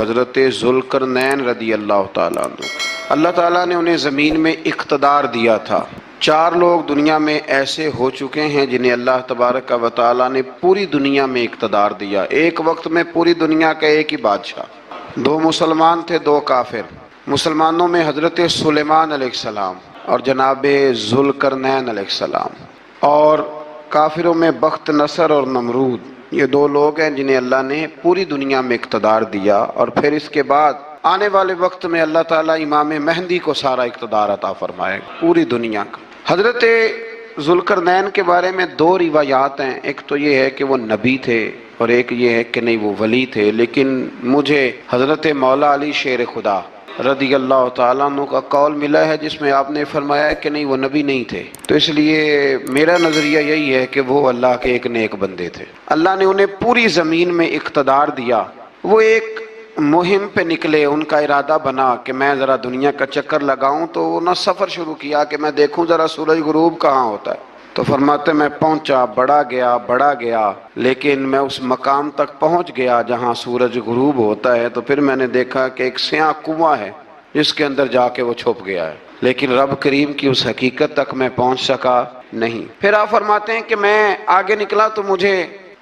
حضرت ذوالقرنین رضی اللہ تعالیٰ عنہ، اللہ تعالیٰ نے انہیں زمین میں اقتدار دیا تھا۔ 4 لوگ دنیا میں ایسے ہو چکے ہیں جنہیں اللہ تبارک و تعالیٰ نے پوری دنیا میں اقتدار دیا، ایک وقت میں پوری دنیا کا ایک ہی بادشاہ۔ 2 مسلمان تھے، 2 کافر۔ مسلمانوں میں حضرت سلیمان علیہ السلام اور جناب ذوالقرنین علیہ السلام، اور کافروں میں بخت نصر اور نمرود۔ یہ 2 لوگ ہیں جنہیں اللہ نے پوری دنیا میں اقتدار دیا، اور پھر اس کے بعد آنے والے وقت میں اللہ تعالیٰ امام مہدی کو سارا اقتدار عطا فرمائے گا پوری دنیا کا۔ حضرت ذوالقرنین کے بارے میں 2 روایات ہیں، ایک تو یہ ہے کہ وہ نبی تھے اور ایک یہ ہے کہ نہیں وہ ولی تھے، لیکن مجھے حضرت مولا علی شیر خدا رضی اللہ تعالیٰ عنہ کا قول ملا ہے جس میں آپ نے فرمایا ہے کہ نہیں وہ نبی نہیں تھے، تو اس لیے میرا نظریہ یہی ہے کہ وہ اللہ کے ایک نیک بندے تھے۔ اللہ نے انہیں پوری زمین میں اقتدار دیا۔ وہ ایک مہم پہ نکلے، ان کا ارادہ بنا کہ میں ذرا دنیا کا چکر لگاؤں، تو انہوں نے سفر شروع کیا کہ میں دیکھوں ذرا سورج غروب کہاں ہوتا ہے۔ تو فرماتے میں پہنچا، بڑا گیا، لیکن میں اس مقام تک پہنچ گیا جہاں سورج غروب ہوتا ہے، تو پھر میں نے دیکھا کہ ایک سیاہ کنواں ہے جس کے اندر جا کے وہ چھپ گیا ہے، لیکن رب کریم کی اس حقیقت تک میں پہنچ سکا نہیں۔ پھر آپ فرماتے ہیں کہ میں آگے نکلا تو مجھے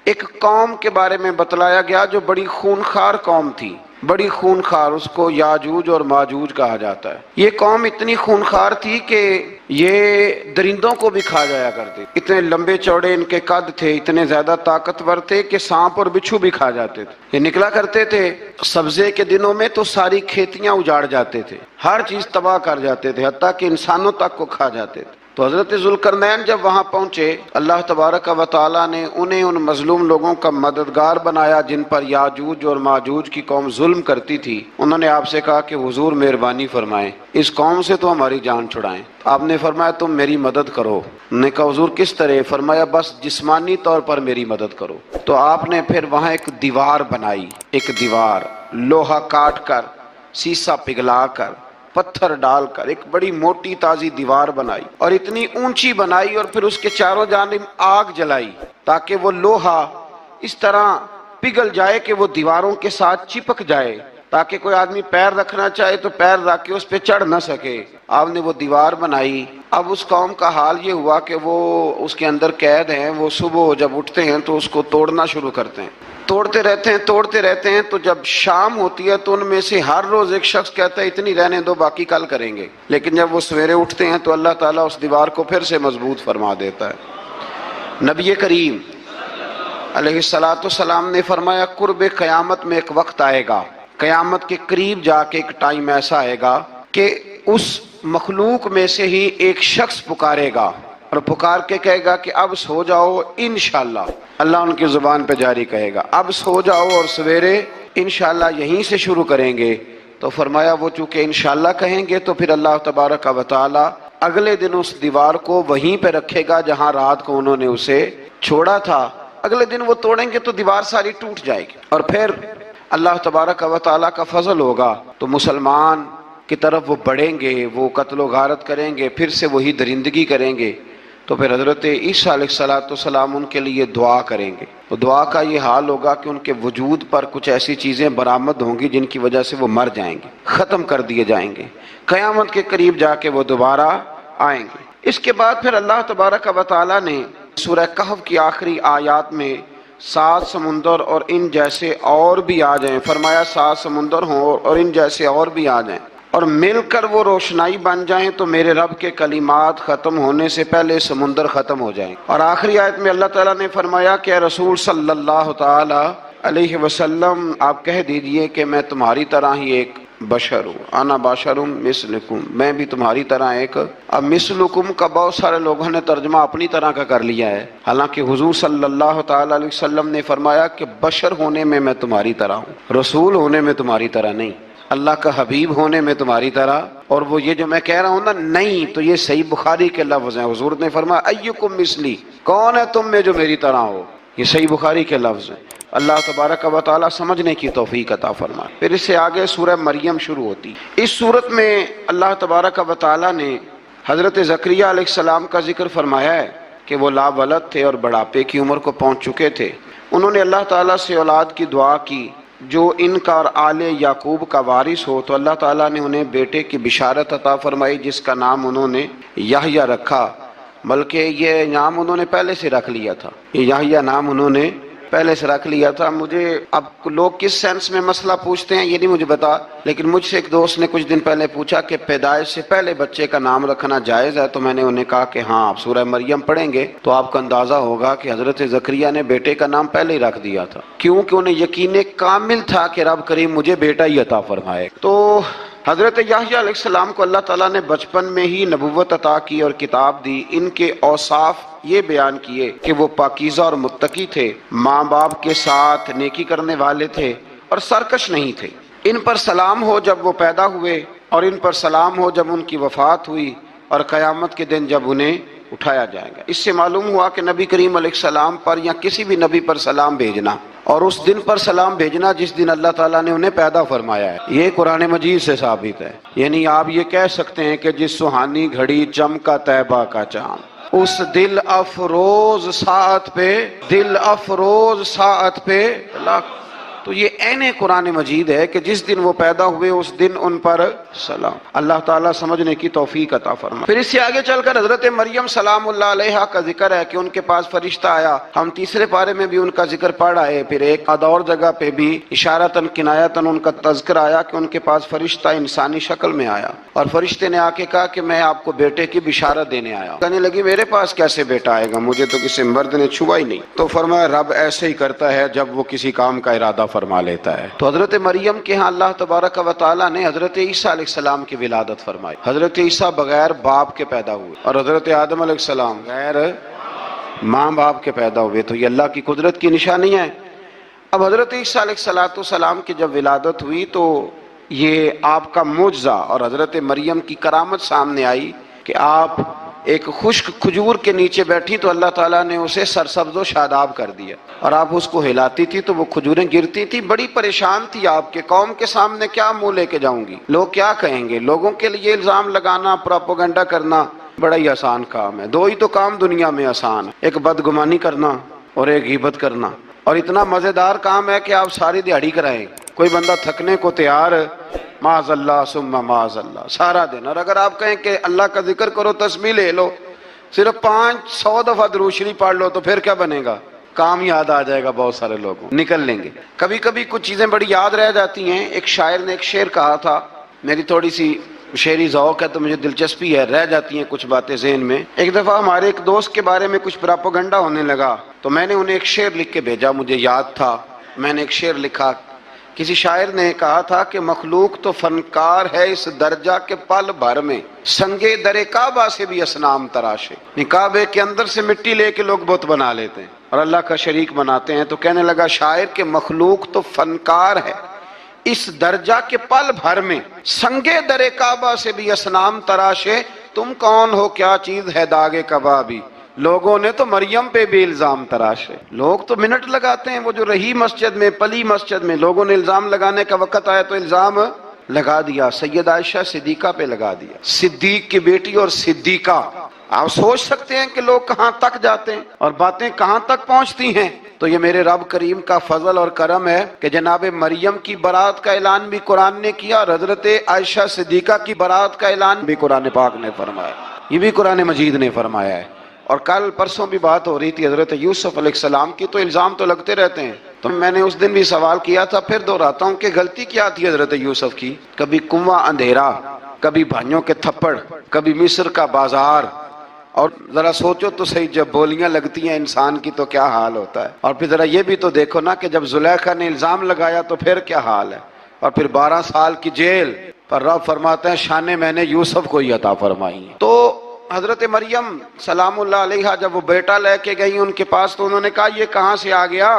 ایک قوم کے بارے میں بتلایا گیا جو بڑی خونخوار قوم تھی، بڑی خونخوار، اس کو یاجوج اور ماجوج کہا جاتا ہے۔ یہ قوم اتنی خونخوار تھی کہ یہ درندوں کو بھی کھا جایا کرتے، اتنے لمبے چوڑے ان کے قد تھے، اتنے زیادہ طاقتور تھے کہ سانپ اور بچھو بھی کھا جاتے تھے۔ یہ نکلا کرتے تھے سبزے کے دنوں میں تو ساری کھیتیاں اجاڑ جاتے تھے، ہر چیز تباہ کر جاتے تھے، حتیٰ کہ انسانوں تک کو کھا جاتے تھے۔ تو حضرت ذوالقرنین جب وہاں پہنچے، اللہ تبارک و تعالیٰ نے انہیں ان مظلوم لوگوں کا مددگار بنایا جن پر یاجوج اور ماجوج کی قوم ظلم کرتی تھی۔ انہوں نے آپ سے کہا کہ حضور مہربانی فرمائیں، اس قوم سے تو ہماری جان چھڑائیں۔ آپ نے فرمایا تم میری مدد کرو۔ انہوں نے کہا حضور کس طرح؟ فرمایا بس جسمانی طور پر میری مدد کرو۔ تو آپ نے پھر وہاں ایک دیوار بنائی، ایک دیوار، لوہا کاٹ کر، سیسا پگھلا کر، پتھر ڈال کر ایک بڑی موٹی تازی دیوار بنائی، اور اتنی اونچی بنائی، اور پھر اس کے چاروں جانب آگ جلائی تاکہ وہ لوہا اس طرح پگھل جائے کہ وہ دیواروں کے ساتھ چپک جائے، تاکہ کوئی آدمی پیر رکھنا چاہے تو پیر رکھ کے اس پہ چڑھ نہ سکے۔ آپ نے وہ دیوار بنائی۔ اب اس قوم کا حال یہ ہوا کہ وہ اس کے اندر قید ہیں، وہ صبح جب اٹھتے ہیں تو اس کو توڑنا شروع کرتے ہیں، توڑتے رہتے ہیں، تو جب شام ہوتی ہے تو ان میں سے ہر روز ایک شخص کہتا ہے اتنی رہنے دو، باقی کل کریں گے، لیکن جب وہ سویرے اٹھتے ہیں تو اللہ تعالیٰ اس دیوار کو پھر سے مضبوط فرما دیتا ہے۔ نبی کریم علیہ السلام نے فرمایا قرب قیامت میں ایک وقت آئے گا، قیامت کے قریب جا کے ایک ٹائم ایسا آئے گا کہ اس مخلوق میں سے ہی ایک شخص پکارے گا اور پکار کے کہے گا کہ اب سو جاؤ انشاءاللہ، اللہ ان کی زبان پہ جاری کہے گا اب سو جاؤ اور سویرے انشاءاللہ یہیں سے شروع کریں گے۔ تو فرمایا وہ چونکہ انشاءاللہ کہیں گے تو پھر اللہ تبارک و تعالی اگلے دن اس دیوار کو وہیں پہ رکھے گا جہاں رات کو انہوں نے اسے چھوڑا تھا۔ اگلے دن وہ توڑیں گے تو دیوار ساری ٹوٹ جائے گی، اور پھر اللہ تبارک و تعالیٰ کا فضل ہوگا تو مسلمان کی طرف وہ بڑھیں گے، وہ قتل و غارت کریں گے، پھر سے وہی درندگی کریں گے۔ تو پھر حضرت عیسیٰ علیہ السلام ان کے لیے دعا کریں گے، تو دعا کا یہ حال ہوگا کہ ان کے وجود پر کچھ ایسی چیزیں برآمد ہوں گی جن کی وجہ سے وہ مر جائیں گے، ختم کر دیے جائیں گے، قیامت کے قریب جا کے وہ دوبارہ آئیں گے۔ اس کے بعد پھر اللہ تبارک و تعالیٰ نے سورہ کہف کی آخری آیات میں 7 سمندر اور ان جیسے اور بھی آ جائیں، فرمایا 7 سمندر ہوں اور ان جیسے اور بھی آ جائیں اور مل کر وہ روشنائی بن جائیں تو میرے رب کے کلمات ختم ہونے سے پہلے سمندر ختم ہو جائیں۔ اور آخری آیت میں اللہ تعالیٰ نے فرمایا کہ اے رسول صلی اللہ تعالی علیہ وسلم آپ کہہ دیجئے کہ میں تمہاری طرح ہی ایک بشر ہوں، انا بشر مثلکم، میں بھی تمہاری طرح ایک۔ اب مثلکم کا بہت سارے لوگوں نے ترجمہ اپنی طرح کا کر لیا ہے، حالانکہ حضور صلی اللہ تعالی علیہ وسلم نے فرمایا کہ بشر ہونے میں میں تمہاری طرح ہوں، رسول ہونے میں تمہاری طرح نہیں، اللہ کا حبیب ہونے میں تمہاری طرح۔ اور وہ یہ جو میں کہہ رہا ہوں نا نہیں، تو یہ صحیح بخاری کے لفظ ہیں، حضور نے فرمایا ایکم مثلی، کون ہے تم میں جو میری طرح ہو، یہ صحیح بخاری کے لفظ ہیں۔ اللہ تبارک و تعالیٰ سمجھنے کی توفیق عطا فرمائے۔ پھر اس سے آگے سورہ مریم شروع ہوتی۔ اس صورت میں اللہ تبارک و تعالیٰ نے حضرت زکریہ علیہ السلام کا ذکر فرمایا ہے کہ وہ لا ولد تھے اور بڑھاپے کی عمر کو پہنچ چکے تھے۔ انہوں نے اللہ تعالیٰ سے اولاد کی دعا کی، جو ان کا اور آل یعقوب کا وارث ہو، تو اللہ تعالیٰ نے انہیں بیٹے کی بشارت عطا فرمائی جس کا نام انہوں نے یحییٰ رکھا، بلکہ یہ نام انہوں نے پہلے سے رکھ لیا تھا، یہ یحییٰ نام انہوں نے پہلے سے رکھ لیا تھا۔ مجھے اب لوگ کس سینس میں مسئلہ پوچھتے ہیں یہ نہیں مجھے بتا، لیکن مجھ سے ایک دوست نے کچھ دن پہلے پوچھا کہ پیدائش سے پہلے بچے کا نام رکھنا جائز ہے، تو میں نے انہیں کہا کہ ہاں آپ سورہ مریم پڑھیں گے تو آپ کو اندازہ ہوگا کہ حضرت زکریا نے بیٹے کا نام پہلے ہی رکھ دیا تھا، کیونکہ انہیں یقین کامل تھا کہ رب کریم مجھے بیٹا ہی عطا فرمائے۔ تو حضرت یحییٰ علیہ السلام کو اللہ تعالیٰ نے بچپن میں ہی نبوت عطا کی اور کتاب دی۔ ان کے اوصاف یہ بیان کیے کہ وہ پاکیزہ اور متقی تھے، ماں باپ کے ساتھ نیکی کرنے والے تھے اور سرکش نہیں تھے۔ ان پر سلام ہو جب وہ پیدا ہوئے، اور ان پر سلام ہو جب ان کی وفات ہوئی، اور قیامت کے دن جب انہیں اٹھایا جائے گا۔ اس سے معلوم ہوا کہ نبی کریم علیہ السلام پر یا کسی بھی نبی پر سلام بھیجنا اور اس دن پر سلام بھیجنا جس دن اللہ تعالیٰ نے انہیں پیدا فرمایا ہے، یہ قرآن مجید سے ثابت ہے۔ یعنی آپ یہ کہہ سکتے ہیں کہ جس سہانی گھڑی چمکا طیبہ کا چاند، اس دل افروز ساعت پہ لاکھ، تو یہ عین قرآن مجید ہے کہ جس دن وہ پیدا ہوئے اس دن ان پر سلام۔ اللہ تعالیٰ سمجھنے کی توفیق عطا فرمائے۔ پھر اس سے آگے چل کر حضرت مریم سلام اللہ علیہا کا ذکر ہے کہ ان کے پاس فرشتہ آیا۔ ہم تیسرے پارے میں بھی ان کا ذکر پڑھا ہے، پھر ایک اور جگہ پہ بھی اشارتاً کنایتاً ان کا تذکر آیا کہ ان کے پاس فرشتہ انسانی شکل میں آیا، اور فرشتے نے آ کے کہا کہ میں آپ کو بیٹے کی بشارت دینے آیا ہوں۔ کہنے لگی میرے پاس کیسے بیٹا آئے گا، مجھے تو کسی مرد نے چھوا ہی نہیں۔ تو فرمایا رب ایسے ہی کرتا ہے جب وہ کسی کام کا ارادہ فرما لیتا ہے۔ تو حضرت مریم کے ہاں اللہ تبارک و تعالیٰ نے حضرت عیسیٰ علیہ السلام کی ولادت فرمائی۔ حضرت عیسیٰ بغیر باپ کے پیدا ہوئے، اور حضرت آدم علیہ السلام غیر ماں باپ کے پیدا ہوئے، تو یہ اللہ کی قدرت کی نشانی ہے۔ اب حضرت عیسیٰ علیہ السلام کی جب ولادت ہوئی تو یہ آپ کا معجزہ اور حضرت مریم کی کرامت سامنے آئی کہ آپ ایک خشک کھجور کے نیچے بیٹھی تو اللہ تعالیٰ نے اسے سرسبز و شاداب کر دیا، اور آپ اس کو ہلاتی تھی تو وہ کھجوریں گرتی تھی۔ بڑی پریشان تھی آپ کے قوم کے سامنے کیا منہ لے کے جاؤں گی، لوگ کیا کہیں گے۔ لوگوں کے لیے الزام لگانا، پروپیگنڈا کرنا بڑا ہی آسان کام ہے۔ دو ہی تو کام دنیا میں آسان ہے، ایک بدگمانی کرنا اور ایک غیبت کرنا، اور اتنا مزیدار کام ہے کہ آپ ساری دیہڑی کرائیں، کوئی بندہ تھکنے کو تیار معاذ اللہ ثم معاذ اللہ سارا دن، اور اگر آپ کہیں کہ اللہ کا ذکر کرو، تسبیح لے لو، صرف 500 دفعہ درود شریف پڑھ لو، تو پھر کیا بنے گا؟ کام یاد آ جائے گا، بہت سارے لوگوں نکل لیں گے۔ کبھی کبھی کچھ چیزیں بڑی یاد رہ جاتی ہیں۔ ایک شاعر نے ایک شعر کہا تھا، میری تھوڑی سی شعری ذوق ہے تو مجھے دلچسپی ہے، رہ جاتی ہیں کچھ باتیں ذہن میں۔ ایک دفعہ ہمارے ایک دوست کے بارے میں کچھ پراپیگنڈا ہونے لگا تو میں نے انہیں ایک شعر لکھ کے بھیجا، مجھے یاد تھا، میں نے ایک شعر لکھا۔ کسی شاعر نے کہا تھا کہ مخلوق تو فنکار ہے اس درجہ کے پل بھر میں، سنگے در کعبہ سے بھی اصنام تراشے۔ کعبے کے اندر سے مٹی لے کے لوگ بت بنا لیتے ہیں اور اللہ کا شریک بناتے ہیں۔ تو کہنے لگا شاعر کہ مخلوق تو فنکار ہے اس درجہ کے پل بھر میں، سنگے در کعبہ سے بھی اصنام تراشے، تم کون ہو کیا چیز ہے داغے کبابی، لوگوں نے تو مریم پہ بھی الزام تراشے۔ لوگ تو منٹ لگاتے ہیں، وہ جو رہی مسجد میں، پلی مسجد میں، لوگوں نے الزام لگانے کا وقت آیا تو الزام لگا دیا، سید عائشہ صدیقہ پہ لگا دیا، صدیق کی بیٹی اور صدیقہ۔ آپ سوچ سکتے ہیں کہ لوگ کہاں تک جاتے ہیں اور باتیں کہاں تک پہنچتی ہیں۔ تو یہ میرے رب کریم کا فضل اور کرم ہے کہ جناب مریم کی برات کا اعلان بھی قرآن نے کیا، اور حضرت عائشہ صدیقہ کی برات کا اعلان بھی قرآن پاک نے فرمایا، یہ بھی قرآن مجید نے فرمایا ہے۔ اور کل پرسوں بھی بات ہو رہی تھی حضرت یوسف علیہ السلام کی، تو الزام تو لگتے رہتے ہیں۔ تو میں نے اس دن بھی سوال کیا تھا، پھر دہراتا ہوں کہ غلطی کیا تھی حضرت یوسف کی؟ کبھی کنواں اندھیرا، کبھی بھائیوں کے تھپڑ، کبھی مصر کا بازار، اور ذرا سوچو تو صحیح جب بولیاں لگتی ہیں انسان کی تو کیا حال ہوتا ہے۔ اور پھر ذرا یہ بھی تو دیکھو نا کہ جب زلیخا نے الزام لگایا تو پھر کیا حال ہے، اور پھر 12 سال کی جیل پر رب فرماتے ہیں شانیں میں نے یوسف کو ہی عطا فرمائی ہیں۔ تو حضرت مریم سلام اللہ علیہا جب وہ بیٹا لے کے گئی ان کے پاس تو انہوں نے کہا یہ کہاں سے آ گیا؟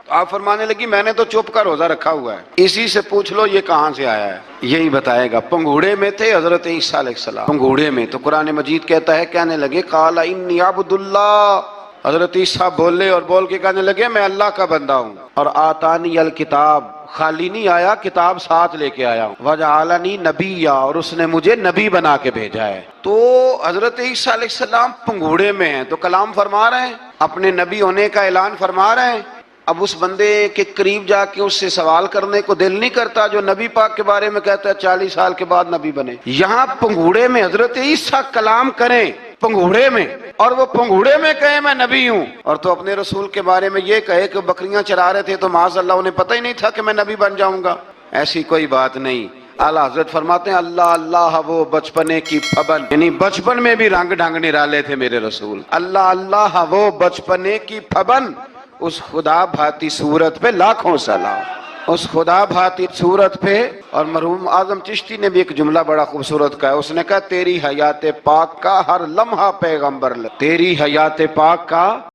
تو آپ فرمانے لگی میں نے تو چپ کر روزہ رکھا ہوا ہے، اسی سے پوچھ لو یہ کہاں سے آیا ہے، یہی بتائے گا۔ پنگوڑے میں تھے حضرت عیسیٰ علیہ السلام، پنگوڑے میں، تو قرآن مجید کہتا ہے کہنے لگے قال انی عبد اللہ، حضرت عیسیٰ بولے اور بول کے کہنے لگے میں اللہ کا بندہ ہوں، اور آتانی الکتاب، خالی نہیں آیا، کتاب ساتھ لے کے آیا ہوں، وجعلنی نبیا، اور اس نے مجھے نبی بنا کے بھیجا ہے۔ تو حضرت عیسیٰ علیہ السلام پنگوڑے میں ہیں تو کلام فرما رہے ہیں، اپنے نبی ہونے کا اعلان فرما رہے ہیں، اب اس بندے کے قریب جا کے اس سے سوال کرنے کو دل نہیں کرتا جو نبی پاک کے بارے میں کہتا ہے 40 سال کے بعد نبی بنے. یہاں پنگوڑے میں حضرت عیسیٰ کلام کریں پنگوڑے میں، اور وہ پنگوڑے میں کہے میں نبی ہوں، اور تو اپنے رسول کے بارے میں یہ کہے کہ بکریاں چرا رہے تھے تو معاذ اللہ انہیں پتہ ہی نہیں تھا کہ میں نبی بن جاؤں گا. ایسی کوئی بات نہیں. اعلیٰ حضرت فرماتے ہیں اللہ اللہ وہ بچپنے کی پھبن، یعنی بچپن میں بھی رنگ ڈھنگ نرالے تھے میرے رسول. اللہ اللہ وہ بچپنے کی پھبن، اس خدا بھاتی صورت پہ لاکھوں سلام. اس خدا بھاتی صورت پہ. اور مرحوم اعظم چشتی نے بھی ایک جملہ بڑا خوبصورت کہا، اس نے کہا تیری حیات پاک کا ہر لمحہ پیغمبر تیری حیات پاک کا